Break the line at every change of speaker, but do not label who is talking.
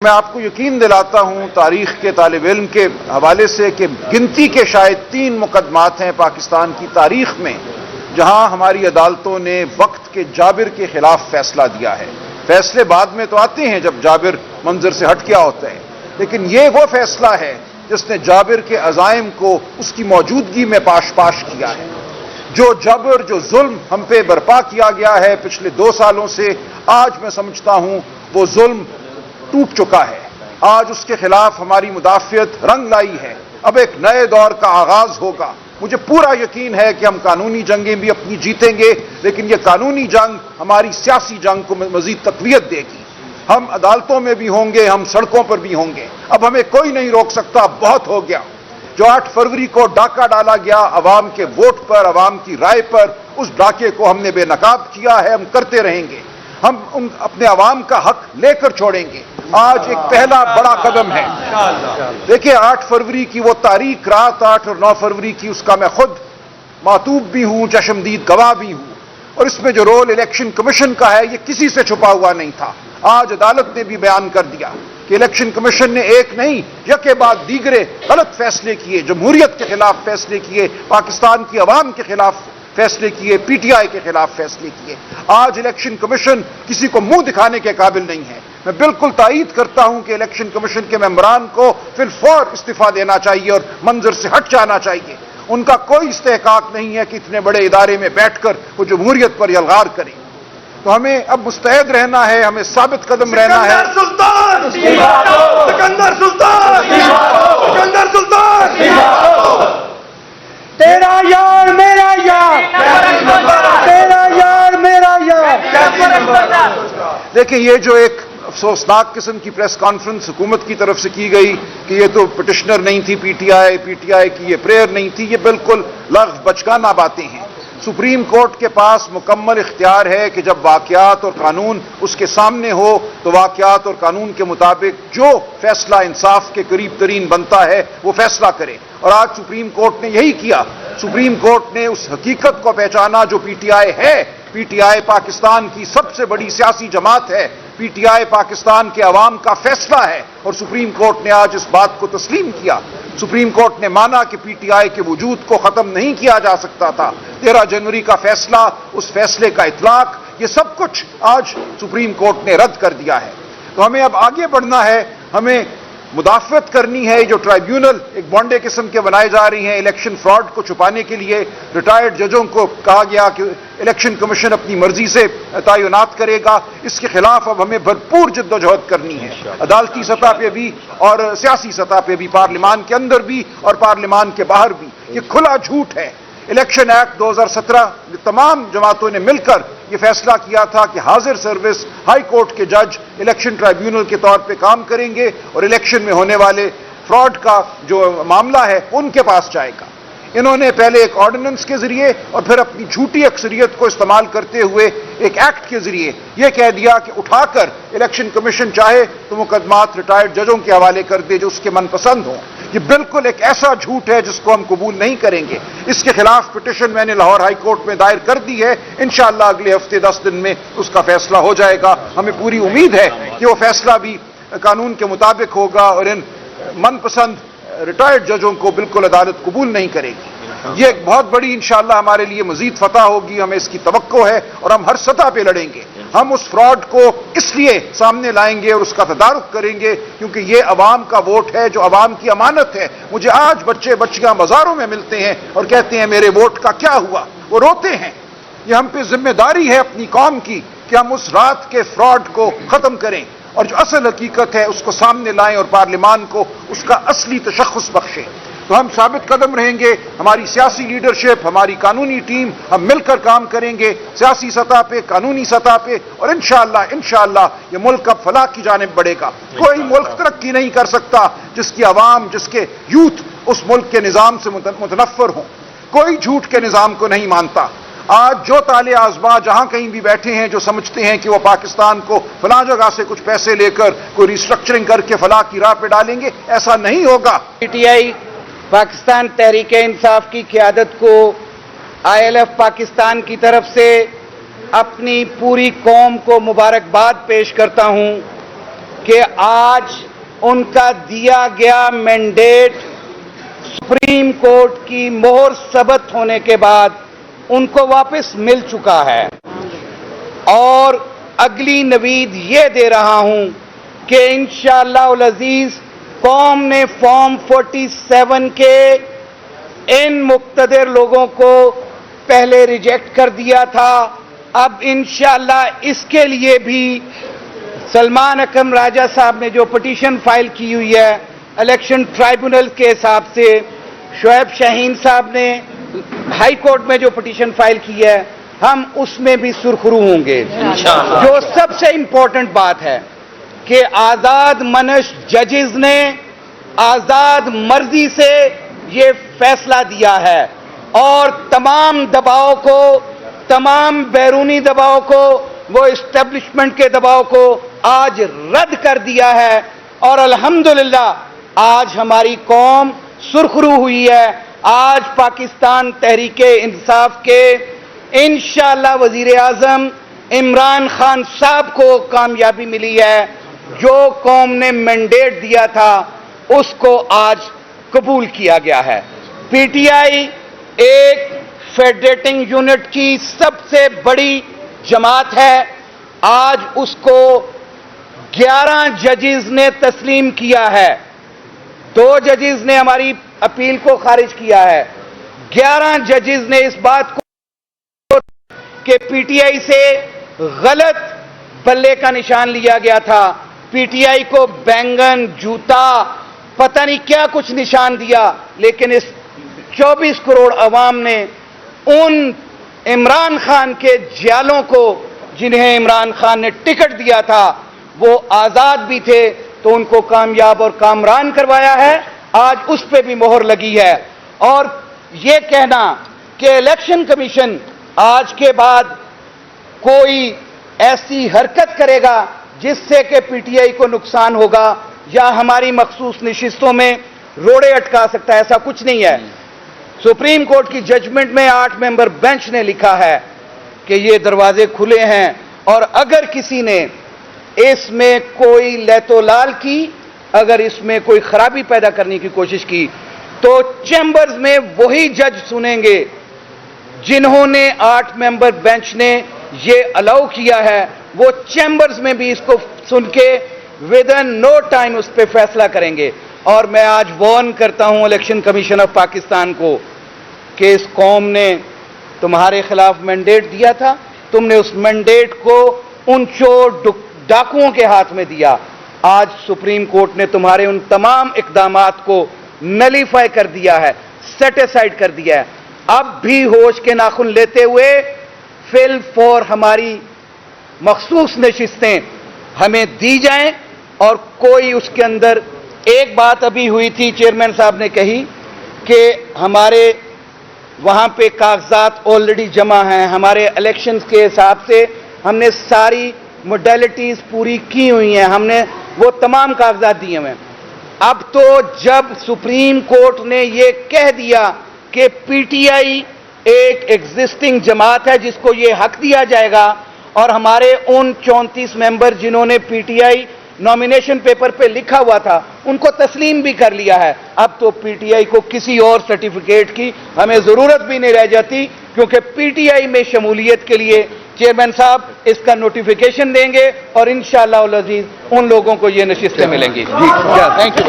میں آپ کو یقین دلاتا ہوں تاریخ کے طالب علم کے حوالے سے کہ گنتی کے شاید 3 مقدمات ہیں پاکستان کی تاریخ میں جہاں ہماری عدالتوں نے وقت کے جابر کے خلاف فیصلہ دیا ہے۔ فیصلے بعد میں تو آتے ہیں جب جابر منظر سے ہٹ گیا ہوتا ہے، لیکن یہ وہ فیصلہ ہے جس نے جابر کے عزائم کو اس کی موجودگی میں پاش کیا ہے۔ جو جبر، جو ظلم ہم پہ برپا کیا گیا ہے پچھلے 2 سالوں سے، آج میں سمجھتا ہوں وہ ظلم ٹوٹ چکا ہے۔ آج اس کے خلاف ہماری مدافعت رنگ لائی ہے۔ اب ایک نئے دور کا آغاز ہوگا۔ مجھے پورا یقین ہے کہ ہم قانونی جنگیں بھی اپنی جیتیں گے، لیکن یہ قانونی جنگ ہماری سیاسی جنگ کو مزید تقویت دے گی۔ ہم عدالتوں میں بھی ہوں گے، ہم سڑکوں پر بھی ہوں گے۔ اب ہمیں کوئی نہیں روک سکتا، بہت ہو گیا۔ جو 8 فروری کو ڈاکہ ڈالا گیا عوام کے ووٹ پر، عوام کی رائے پر، اس ڈاکے کو ہم نے بے نقاب کیا ہے، ہم کرتے رہیں گے۔ ہم اپنے عوام کا حق لے کر چھوڑیں گے۔ آج ایک پہلا بڑا قدم ہے۔ دیکھیں 8 فروری کی وہ تاریخ رات 8 اور 9 فروری کی، اس کا میں خود معتوب بھی ہوں، چشمدید گواہ بھی ہوں، اور اس میں جو رول الیکشن کمیشن کا ہے یہ کسی سے چھپا ہوا نہیں تھا۔ آج عدالت نے بھی بیان کر دیا کہ الیکشن کمیشن نے ایک نہیں یکے بعد دیگرے غلط فیصلے کیے، جمہوریت کے خلاف فیصلے کیے، پاکستان کی عوام کے خلاف فیصلے کیے، پی ٹی آئی کے خلاف فیصلے کیے۔ آج الیکشن کمیشن کسی کو منہ دکھانے کے قابل نہیں ہے۔ میں بالکل تائید کرتا ہوں کہ الیکشن کمیشن کے ممبران کو فی الفور استعفیٰ دینا چاہیے اور منظر سے ہٹ جانا چاہیے۔ ان کا کوئی استحقاق نہیں ہے کہ اتنے بڑے ادارے میں بیٹھ کر وہ جمہوریت پر یلغار کریں۔ تو ہمیں اب مستعد رہنا ہے، ہمیں ثابت قدم رہنا ہے۔
سکندر سلطان تیرا یار میرا یار، تیرا یار میرا یار۔
دیکھیں یہ جو ایک افسوسناک قسم کی پریس کانفرنس حکومت کی طرف سے کی گئی کہ یہ تو پٹیشنر نہیں تھی پی ٹی آئی کی یہ پریئر نہیں تھی، یہ بالکل لغو بچگانہ باتیں ہیں۔ سپریم کورٹ کے پاس مکمل اختیار ہے کہ جب واقعات اور قانون اس کے سامنے ہو تو واقعات اور قانون کے مطابق جو فیصلہ انصاف کے قریب ترین بنتا ہے وہ فیصلہ کرے، اور آج سپریم کورٹ نے یہی کیا۔ سپریم کورٹ نے اس حقیقت کو پہچانا جو پی ٹی آئی ہے۔ پی ٹی آئی پاکستان کی سب سے بڑی سیاسی جماعت ہے، پی ٹی آئی پاکستان کے عوام کا فیصلہ ہے، اور سپریم کورٹ نے آج اس بات کو تسلیم کیا۔ سپریم کورٹ نے مانا کہ پی ٹی آئی کے وجود کو ختم نہیں کیا جا سکتا تھا۔ 13 جنوری کا فیصلہ، اس فیصلے کا اطلاق، یہ سب کچھ آج سپریم کورٹ نے رد کر دیا ہے۔ تو ہمیں اب آگے بڑھنا ہے، ہمیں مدافعت کرنی ہے۔ جو ٹرائیبیونل ایک بانڈے قسم کے بنائے جا رہی ہیں الیکشن فراڈ کو چھپانے کے لیے، ریٹائرڈ ججوں کو کہا گیا کہ الیکشن کمیشن اپنی مرضی سے تعینات کرے گا، اس کے خلاف اب ہمیں بھرپور جد و جہد کرنی ہے، عدالتی سطح پہ بھی اور سیاسی سطح پہ بھی، پارلیمان کے اندر بھی اور پارلیمان کے باہر بھی۔ یہ کھلا جھوٹ ہے۔ الیکشن ایکٹ 2017 تمام جماعتوں نے مل کر یہ فیصلہ کیا تھا کہ حاضر سروس ہائی کورٹ کے جج الیکشن ٹرائیبیونل کے طور پہ کام کریں گے، اور الیکشن میں ہونے والے فراڈ کا جو معاملہ ہے ان کے پاس جائے گا۔ انہوں نے پہلے ایک آرڈیننس کے ذریعے اور پھر اپنی جھوٹی اکثریت کو استعمال کرتے ہوئے ایک ایکٹ کے ذریعے یہ کہہ دیا کہ اٹھا کر الیکشن کمیشن چاہے تو مقدمات ریٹائرڈ ججوں کے حوالے کر دے جو اس کے من پسند ہوں۔ یہ بالکل ایک ایسا جھوٹ ہے جس کو ہم قبول نہیں کریں گے۔ اس کے خلاف پٹیشن میں نے لاہور ہائی کورٹ میں دائر کر دی ہے، انشاءاللہ اگلے ہفتے 10 دن میں اس کا فیصلہ ہو جائے گا۔ ہمیں پوری امید ہے کہ وہ فیصلہ بھی قانون کے مطابق ہوگا اور ان من پسند ریٹائرڈ ججوں کو بالکل عدالت قبول نہیں کرے گی۔ یہ ایک بہت بڑی انشاءاللہ ہمارے لیے مزید فتح ہوگی، ہمیں اس کی توقع ہے، اور ہم ہر سطح پہ لڑیں گے۔ ہم اس فراڈ کو اس لیے سامنے لائیں گے اور اس کا تدارک کریں گے کیونکہ یہ عوام کا ووٹ ہے جو عوام کی امانت ہے۔ مجھے آج بچے بچیاں بازاروں میں ملتے ہیں اور کہتے ہیں میرے ووٹ کا کیا ہوا، وہ روتے ہیں۔ یہ ہم پہ ذمہ داری ہے اپنی قوم کی کہ ہم اس رات کے فراڈ کو ختم کریں اور جو اصل حقیقت ہے اس کو سامنے لائیں اور پارلیمان کو اس کا اصلی تشخص بخشیں۔ تو ہم ثابت قدم رہیں گے، ہماری سیاسی لیڈرشپ، ہماری قانونی ٹیم، ہم مل کر کام کریں گے سیاسی سطح پہ، قانونی سطح پہ، اور انشاءاللہ یہ ملک اب فلاح کی جانب بڑھے گا۔ کوئی ملک ترقی نہیں کر سکتا جس کی عوام، جس کے یوتھ اس ملک کے نظام سے متنفر ہوں۔ کوئی جھوٹ کے نظام کو نہیں مانتا۔ آج جو طالع آزما جہاں کہیں بھی بیٹھے ہیں جو سمجھتے ہیں کہ وہ پاکستان کو فلاں جگہ سے کچھ پیسے لے کر کوئی ریسٹرکچرنگ کر کے فلاح کی راہ پہ ڈالیں گے، ایسا نہیں ہوگا۔
P T I Pakistan Tehreek Insaf کی قیادت کو آئی ایل ایف پاکستان کی طرف سے اپنی پوری قوم کو مبارکباد پیش کرتا ہوں کہ آج ان کا دیا گیا مینڈیٹ سپریم کورٹ کی مہر ثبت ہونے کے بعد ان کو واپس مل چکا ہے، اور اگلی نوید یہ دے رہا ہوں کہ انشاءاللہ العزیز قوم نے فارم 47 کے ان مقتدر لوگوں کو پہلے ریجیکٹ کر دیا تھا، اب انشاءاللہ اس کے لیے بھی سلمان اکرم راجہ صاحب نے جو پٹیشن فائل کی ہوئی ہے الیکشن ٹرائبونل کے حساب سے، شعیب شاہین صاحب نے ہائی کورٹ میں جو پٹیشن فائل کی ہے، ہم اس میں بھی سرخرو ہوں گے۔ جو سب سے امپورٹنٹ بات ہے کہ آزاد منش ججز نے آزاد مرضی سے یہ فیصلہ دیا ہے، اور تمام دباؤ کو، تمام بیرونی دباؤ کو، وہ اسٹیبلشمنٹ کے دباؤ کو آج رد کر دیا ہے، اور الحمدللہ آج ہماری قوم سرخرو ہوئی ہے۔ آج پاکستان تحریک انصاف کے انشاءاللہ وزیر اعظم عمران خان صاحب کو کامیابی ملی ہے، جو قوم نے مینڈیٹ دیا تھا اس کو آج قبول کیا گیا ہے۔ پی ٹی آئی ایک فیڈریٹنگ یونٹ کی سب سے بڑی جماعت ہے، آج اس کو 11 ججز نے تسلیم کیا ہے، 2 ججز نے ہماری اپیل کو خارج کیا ہے، 11 ججز نے اس بات کو کہ پی ٹی آئی سے غلط بلے کا نشان لیا گیا تھا، پی ٹی آئی کو بینگن، جوتا، پتہ نہیں کیا کچھ نشان دیا، لیکن اس 24 کروڑ عوام نے ان عمران خان کے جیالوں کو، جنہیں عمران خان نے ٹکٹ دیا تھا، وہ آزاد بھی تھے تو ان کو کامیاب اور کامران کروایا ہے، آج اس پہ بھی مہر لگی ہے۔ اور یہ کہنا کہ الیکشن کمیشن آج کے بعد کوئی ایسی حرکت کرے گا جس سے کہ پی ٹی آئی کو نقصان ہوگا یا ہماری مخصوص نشستوں میں روڑے اٹکا سکتا ہے، ایسا کچھ نہیں ہے۔ سپریم کورٹ کی ججمنٹ میں 8 ممبر بینچ نے لکھا ہے کہ یہ دروازے کھلے ہیں، اور اگر کسی نے اس میں کوئی لیت و لال کی، اگر اس میں کوئی خرابی پیدا کرنے کی کوشش کی، تو چیمبرز میں وہی جج سنیں گے جنہوں نے 8 ممبر بینچ نے یہ الاؤ کیا ہے، وہ چیمبرز میں بھی اس کو سن کے ودن نو ٹائم اس پہ فیصلہ کریں گے۔ اور میں آج وارن کرتا ہوں الیکشن کمیشن آف پاکستان کو کہ اس قوم نے تمہارے خلاف مینڈیٹ دیا تھا، تم نے اس مینڈیٹ کو ان چور ڈاکوؤں کے ہاتھ میں دیا، آج سپریم کورٹ نے تمہارے ان تمام اقدامات کو نلیفائی کر دیا ہے، سیٹ اسائڈ کر دیا ہے۔ اب بھی ہوش کے ناخن لیتے ہوئے فل فور ہماری مخصوص نشستیں ہمیں دی جائیں، اور کوئی اس کے اندر ایک بات ابھی ہوئی تھی، چیئرمین صاحب نے کہی کہ ہمارے وہاں پہ کاغذات آلریڈی جمع ہیں، ہمارے الیکشنز کے حساب سے ہم نے ساری موڈیلٹیز پوری کی ہوئی ہیں، ہم نے وہ تمام کاغذات دیے ہوئے ہیں۔ اب تو جب سپریم کورٹ نے یہ کہہ دیا کہ پی ٹی آئی ایک ایگزسٹنگ جماعت ہے جس کو یہ حق دیا جائے گا، اور ہمارے ان 34 ممبر جنہوں نے P T I nomination paper پہ لکھا ہوا تھا ان کو تسلیم بھی کر لیا ہے، اب تو پی ٹی آئی کو کسی اور سرٹیفکیٹ کی ہمیں ضرورت بھی نہیں رہ جاتی، کیونکہ پی ٹی آئی میں شمولیت کے لیے چیئرمین صاحب اس کا نوٹیفیکیشن دیں گے، اور انشاءاللہ العزیز ان لوگوں کو یہ نشستیں ملیں گی۔ جی تھینک یو۔